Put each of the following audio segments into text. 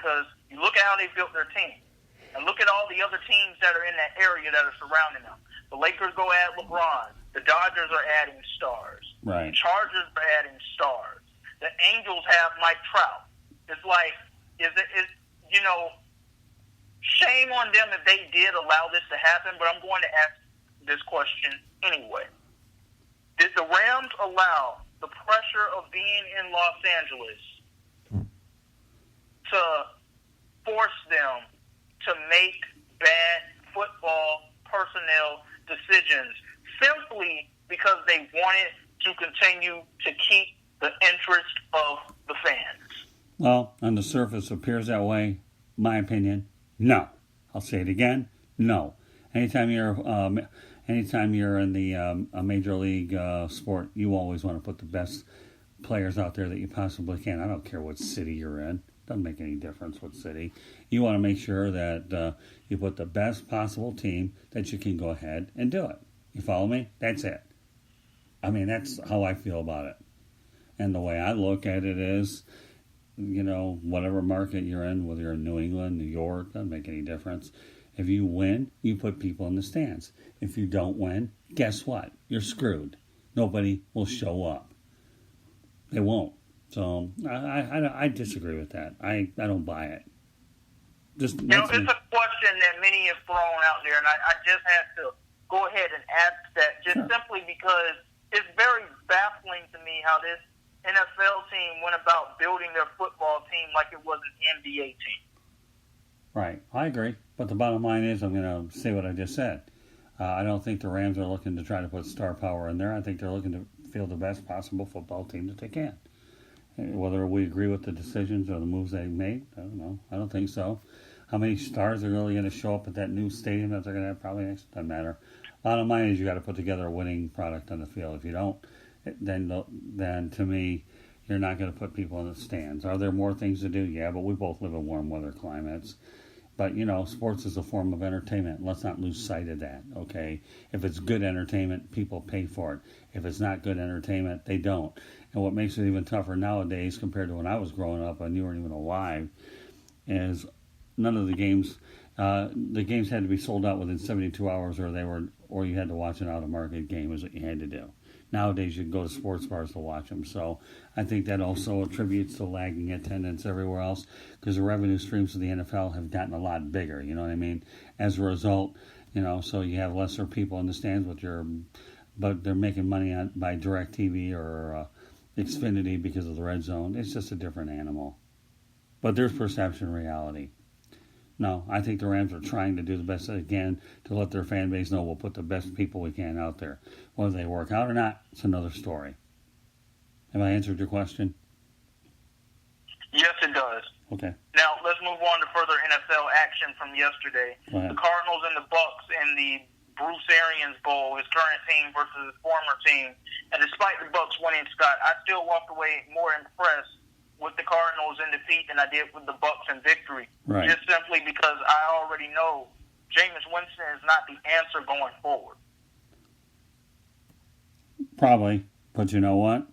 because you look at how they built their team. And look at all the other teams that are in that area that are surrounding them. The Lakers go add LeBron. The Dodgers are adding stars. Right. The Chargers are adding stars. The Angels have Mike Trout. It's like, shame on them if they did allow this to happen, but I'm going to ask this question anyway. Did the Rams allow the pressure of being in Los Angeles to force them to make bad football personnel decisions simply because they wanted to continue to keep the interest of the fans? Well, on the surface, it appears that way. My opinion, no. I'll say it again, no. Anytime you're in the a major league sport, you always want to put the best players out there that you possibly can. I don't care what city you're in. Doesn't make any difference what city. You want to make sure that you put the best possible team that you can go ahead and do it. You follow me? That's it. I mean, that's how I feel about it. And the way I look at it is, whatever market you're in, whether you're in New England, New York, doesn't make any difference. If you win, you put people in the stands. If you don't win, guess what? You're screwed. Nobody will show up. They won't. So I disagree with that. I don't buy it. It's a question that many have thrown out there, and I just had to go ahead and ask that just simply because it's very baffling to me how this NFL team went about building their football team like it was an NBA team. Right. I agree. But the bottom line is, I'm going to say what I just said. I don't think the Rams are looking to try to put star power in there. I think they're looking to field the best possible football team that they can. Whether we agree with the decisions or the moves they made, I don't know. I don't think so. How many stars are really going to show up at that new stadium that they're going to have? Probably next. Doesn't matter. Bottom line is you got to put together a winning product on the field. If you don't, then to me, you're not going to put people in the stands. Are there more things to do? Yeah, but we both live in warm weather climates. But, sports is a form of entertainment. Let's not lose sight of that, okay? If it's good entertainment, people pay for it. If it's not good entertainment, they don't. And what makes it even tougher nowadays compared to when I was growing up and you weren't even alive is none of the games had to be sold out within 72 hours or you had to watch an out-of-market game is what you had to do. Nowadays, you can go to sports bars to watch them. So I think that also attributes to lagging attendance everywhere else because the revenue streams of the NFL have gotten a lot bigger. You know what I mean? As a result, so you have lesser people in the stands, but they're making money by DirecTV or Xfinity because of the red zone. It's just a different animal. But there's perception reality. No, I think the Rams are trying to do the best they can to let their fan base know we'll put the best people we can out there. Whether they work out or not, it's another story. Have I answered your question? Yes, it does. Okay. Now, let's move on to further NFL action from yesterday. The Cardinals and the Bucks in the Bruce Arians Bowl, his current team versus his former team. And despite the Bucks winning, Scott, I still walked away more impressed with the Cardinals in defeat than I did with the Bucks in victory. Right. Just simply because I already know Jameis Winston is not the answer going forward. Probably. But you know what?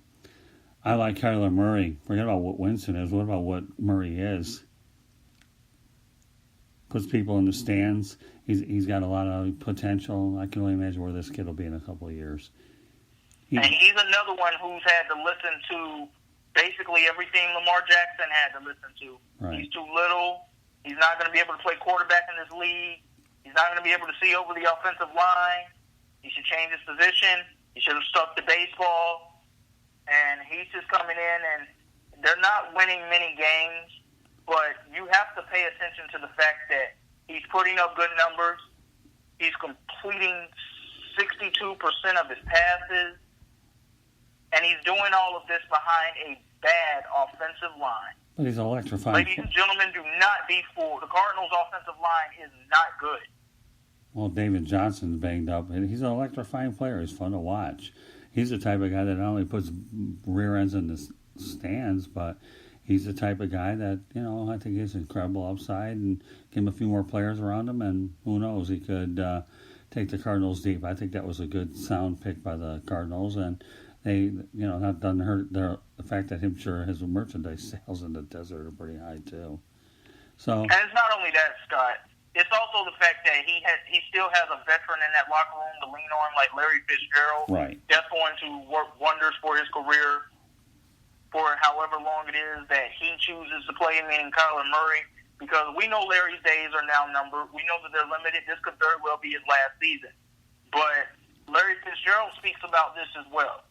I like Kyler Murray. Forget about what Winston is. What about what Murray is? Puts people in the stands. He's got a lot of potential. I can only imagine where this kid will be in a couple of years. And he's another one who's had to listen to basically everything Lamar Jackson had to listen to. Right. He's too little. He's not going to be able to play quarterback in this league. He's not going to be able to see over the offensive line. He should change his position. He should have stuck to baseball. And he's just coming in, and they're not winning many games, but you have to pay attention to the fact that he's putting up good numbers. He's completing 62% of his passes. And he's doing all of this behind a bad offensive line. But he's electrifying. Ladies and gentlemen, do not be fooled. The Cardinals' offensive line is not good. Well, David Johnson's banged up. He's an electrifying player. He's fun to watch. He's the type of guy that not only puts rear ends in the stands, but he's the type of guy that, I think he's incredible upside and give him a few more players around him, and who knows, he could take the Cardinals deep. I think that was a good sound pick by the Cardinals, and they, that doesn't hurt the fact that his merchandise sales in the desert are pretty high, too. So, and it's not only that, Scott. It's also the fact that he still has a veteran in that locker room to lean on, like Larry Fitzgerald. right. That's going to work wonders for his career for however long it is that he chooses to play, meaning Kyler Murray, because we know Larry's days are now numbered. We know that they're limited. This could very well be his last season. But Larry Fitzgerald speaks about this as well.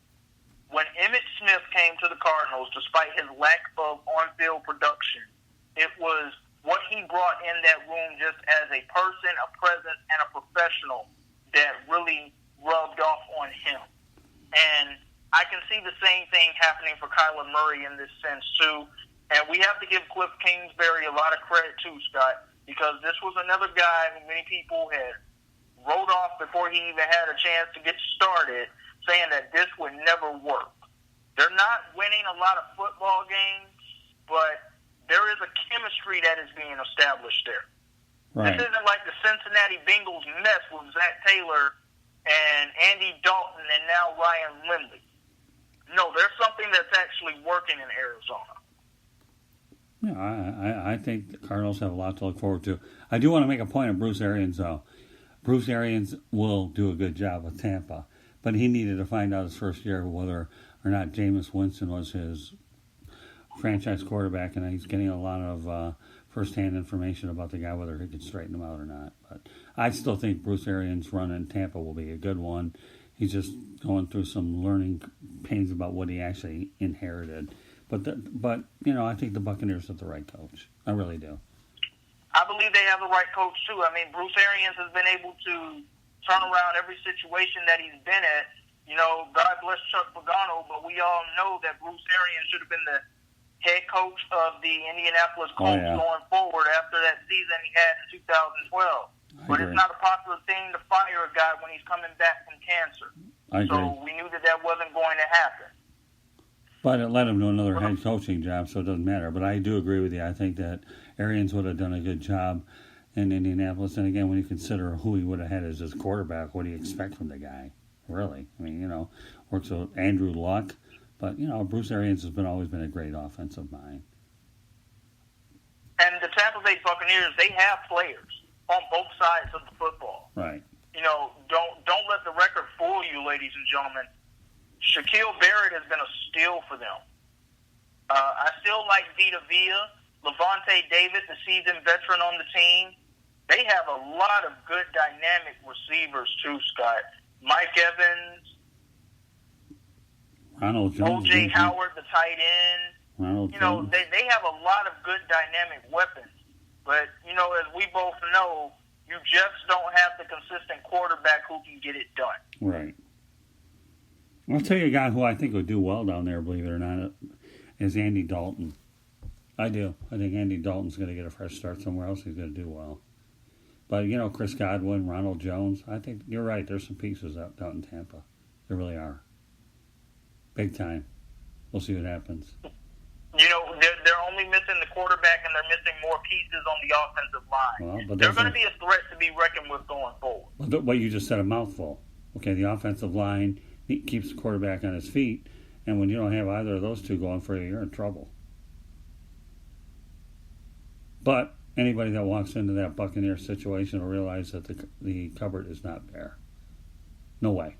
When Emmitt Smith came to the Cardinals, despite his lack of on-field production, it was what he brought in that room just as a person, a presence, and a professional that really rubbed off on him. And I can see the same thing happening for Kyler Murray in this sense, too. And we have to give Cliff Kingsbury a lot of credit, too, Scott, because this was another guy who many people had wrote off before he even had a chance to get started, saying that this would never work. They're not winning a lot of football games, but there is a chemistry that is being established there. Right. This isn't like the Cincinnati Bengals mess with Zach Taylor and Andy Dalton and now Ryan Lindley. No, there's something that's actually working in Arizona. Yeah, I think the Cardinals have a lot to look forward to. I do want to make a point of Bruce Arians, though. Bruce Arians will do a good job with Tampa, but he needed to find out his first year whether or not Jameis Winston was his franchise quarterback, and he's getting a lot of first-hand information about the guy, whether he can straighten him out or not. But I still think Bruce Arians' run in Tampa will be a good one. He's just going through some learning pains about what he actually inherited. But I think the Buccaneers have the right coach. I really do. I believe they have the right coach, too. I mean, Bruce Arians has been able to turn around every situation that he's been at. You know, God bless Chuck Pagano, but we all know that Bruce Arians should have been the head coach of the Indianapolis Colts going forward after that season he had in 2012. But it's not a popular thing to fire a guy when he's coming back from cancer. So we knew that wasn't going to happen. But it led him to another head coaching job, so it doesn't matter. But I do agree with you. I think that Arians would have done a good job in Indianapolis. And again, when you consider who he would have had as his quarterback, what do you expect from the guy? Really? I mean, works with Andrew Luck. But, Bruce Arians has always been a great offensive mind. And the Tampa Bay Buccaneers, they have players on both sides of the football. Right. Don't let the record fool you, ladies and gentlemen. Shaquille Barrett has been a steal for them. I still like Vita Vea, Levante David, the seasoned veteran on the team. They have a lot of good dynamic receivers too, Scott. Mike Evans, Ronald Jones, O.J. Howard, the tight end. Ronald Jones. They have a lot of good dynamic weapons. But, as we both know, you just don't have the consistent quarterback who can get it done. Right. I'll tell you a guy who I think would do well down there, believe it or not, is Andy Dalton. I do. I think Andy Dalton's going to get a fresh start somewhere else. He's going to do well. But, Chris Godwin, Ronald Jones, I think you're right. There's some pieces out in Tampa. There really are. Big time. We'll see what happens. They're only missing the quarterback, and they're missing more pieces on the offensive line. Well, but they're going to be a threat to be reckoned with going forward. What you just said, a mouthful. Okay, the offensive line keeps the quarterback on his feet, and when you don't have either of those two going for you, you're in trouble. But anybody that walks into that Buccaneer situation will realize that the cupboard is not bare. No way.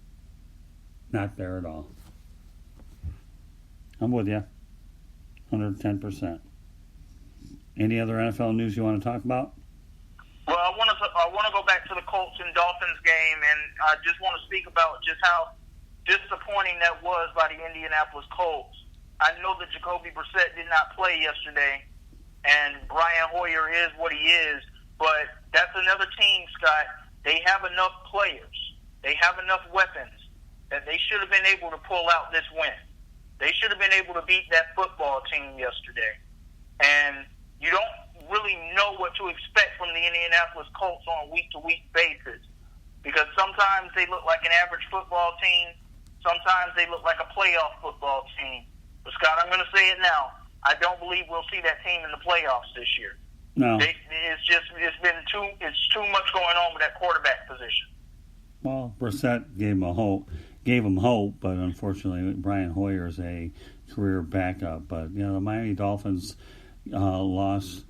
Not bare at all. I'm with you. 110%. Any other NFL news you want to talk about? Well, I want to go back to the Colts and Dolphins game, and I just want to speak about just how disappointing that was by the Indianapolis Colts. I know that Jacoby Brissett did not play yesterday, and Brian Hoyer is what he is, but that's another team, Scott. They have enough players. They have enough weapons that they should have been able to pull out this win. They should have been able to beat that football team yesterday. And you don't really know what to expect from the Indianapolis Colts on a week-to-week basis, because sometimes they look like an average football team. Sometimes they look like a playoff football team. But, Scott, I'm going to say it now. I don't believe we'll see that team in the playoffs this year. No. It's too much going on with that quarterback position. Well, Brissett gave him hope, but unfortunately Brian Hoyer is a career backup. But, the Miami Dolphins lost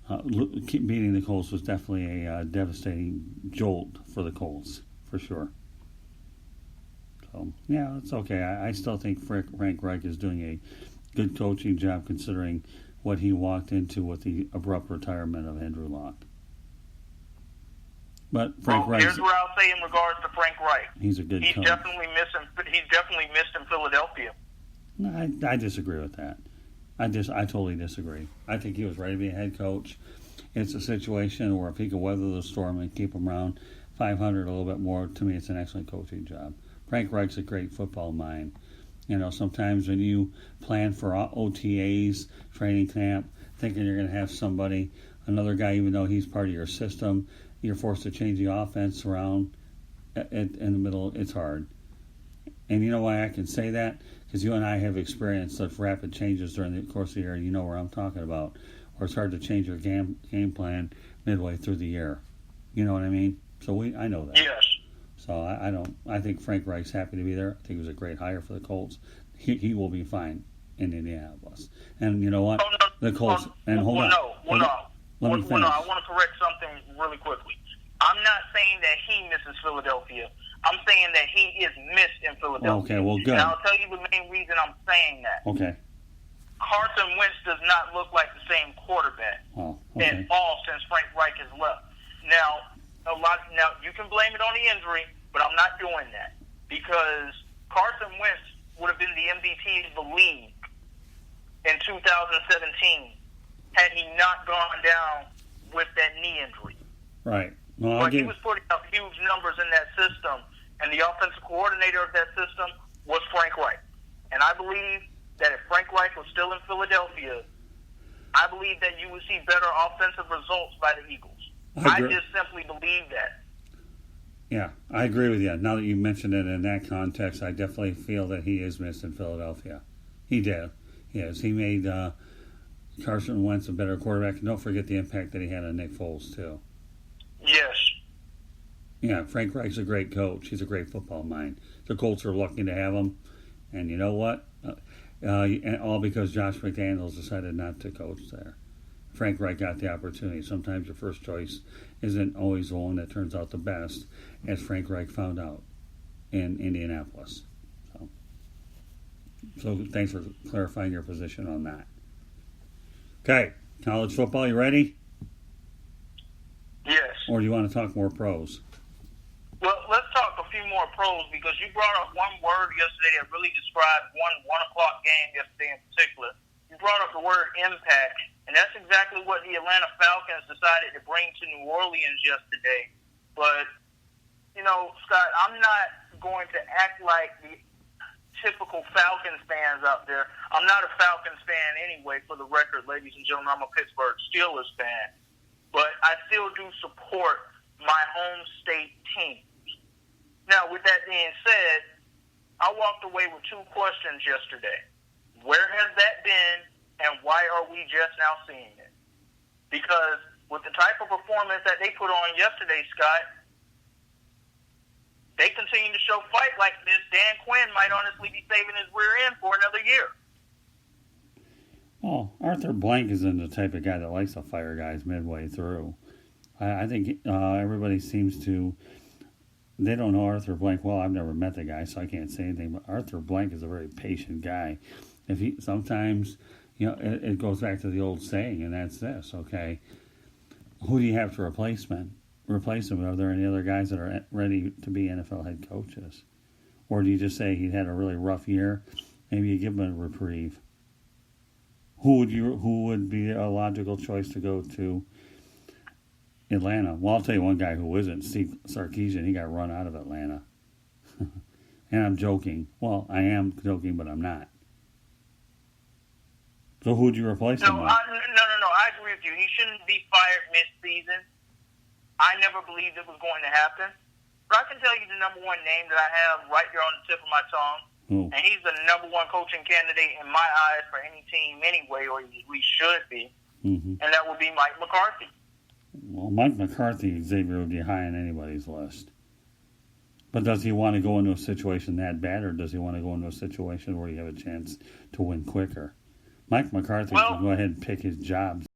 Beating the Colts was definitely a devastating jolt for the Colts, for sure. So, yeah, it's okay. I still think Frank Reich is doing a good coaching job considering what he walked into with the abrupt retirement of Andrew Luck. But Frank Reich. Here's what I'll say in regards to Frank Reich. He's a good coach. He's definitely missed in Philadelphia. No, I disagree with that. I totally disagree. I think he was ready to be a head coach. It's a situation where if he could weather the storm and keep him around 500 a little bit more, to me, it's an excellent coaching job. Frank Reich's a great football mind. You know, sometimes when you plan for OTAs, training camp, thinking you're going to have somebody, another guy, even though he's part of your system, you're forced to change the offense around in the middle. It's hard. And you know why I can say that? Because you and I have experienced such rapid changes during the course of the year. You know where I'm talking about. Or it's hard to change your game plan midway through the year. You know what I mean? So I know that. Yes. So I think Frank Reich's happy to be there. I think it was a great hire for the Colts. He will be fine in Indianapolis. And you know what? Oh, no, the Colts. And hold on. Let me finish. I want to correct something really quickly. I'm not saying that he misses Philadelphia. I'm saying that he is missed in Philadelphia. Okay, well, good. And I'll tell you the main reason I'm saying that. Okay. Carson Wentz does not look like the same quarterback at all since Frank Reich has left. Now you can blame it on the injury, but I'm not doing that because Carson Wentz would have been the MVP of the league in 2017 had he not gone down with that knee injury. Right. Well, but he was putting up huge numbers in that system, and the offensive coordinator of that system was Frank Reich. And I believe that if Frank Reich was still in Philadelphia, I believe that you would see better offensive results by the Eagles. I just simply believe that. Yeah, I agree with you. Now that you mentioned it in that context, I definitely feel that he is missed in Philadelphia. He did. Yes, he made Carson Wentz a better quarterback. And don't forget the impact that he had on Nick Foles, too. Yes. Yeah, Frank Reich's a great coach. He's a great football mind. The Colts are lucky to have him. And you know what? All because Josh McDaniels decided not to coach there. Frank Reich got the opportunity. Sometimes your first choice isn't always the one that turns out the best, as Frank Reich found out in Indianapolis. So thanks for clarifying your position on that. Okay, college football, you ready? Yes. Or do you want to talk more pros? Well, let's talk a few more pros because you brought up one word yesterday that really described one o'clock game yesterday in particular. You brought up the word impact, and that's exactly what the Atlanta Falcons decided to bring to New Orleans yesterday. But, you know, Scott, I'm not going to act like the typical Falcons fans out there. I'm not a Falcons fan anyway, for the record, ladies and gentlemen. I'm a Pittsburgh Steelers fan. But I still do support my home state teams. Now, with that being said, I walked away with two questions yesterday. Where has that been, and why are we just now seeing it? Because with the type of performance that they put on yesterday, Scott, they continue to show fight like this. Dan Quinn might honestly be saving his rear end for another year. Oh, Arthur Blank isn't the type of guy that likes to fire guys midway through. I think everybody seems to... They don't know Arthur Blank well. I've never met the guy, so I can't say anything. But Arthur Blank is a very patient guy. Sometimes, you know, it goes back to the old saying, and that's this, okay? Who do you have to replace him? Are there any other guys that are ready to be NFL head coaches? Or do you just say he had a really rough year? Maybe you give him a reprieve. Who would be a logical choice to go to Atlanta? Well, I'll tell you one guy who isn't. Steve Sarkisian. He got run out of Atlanta. And I'm joking. Well, I am joking, but I'm not. So who would you replace him with? No. I agree with you. He shouldn't be fired mid-season. I never believed it was going to happen. But I can tell you the number one name that I have right here on the tip of my tongue. Ooh. And he's the number one coaching candidate in my eyes for any team anyway, or we should be. Mm-hmm. And that would be Mike McCarthy. Well, Mike McCarthy, Xavier, would be high on anybody's list. But does he want to go into a situation that bad, or does he want to go into a situation where you have a chance to win quicker? Mike McCarthy can go ahead and pick his jobs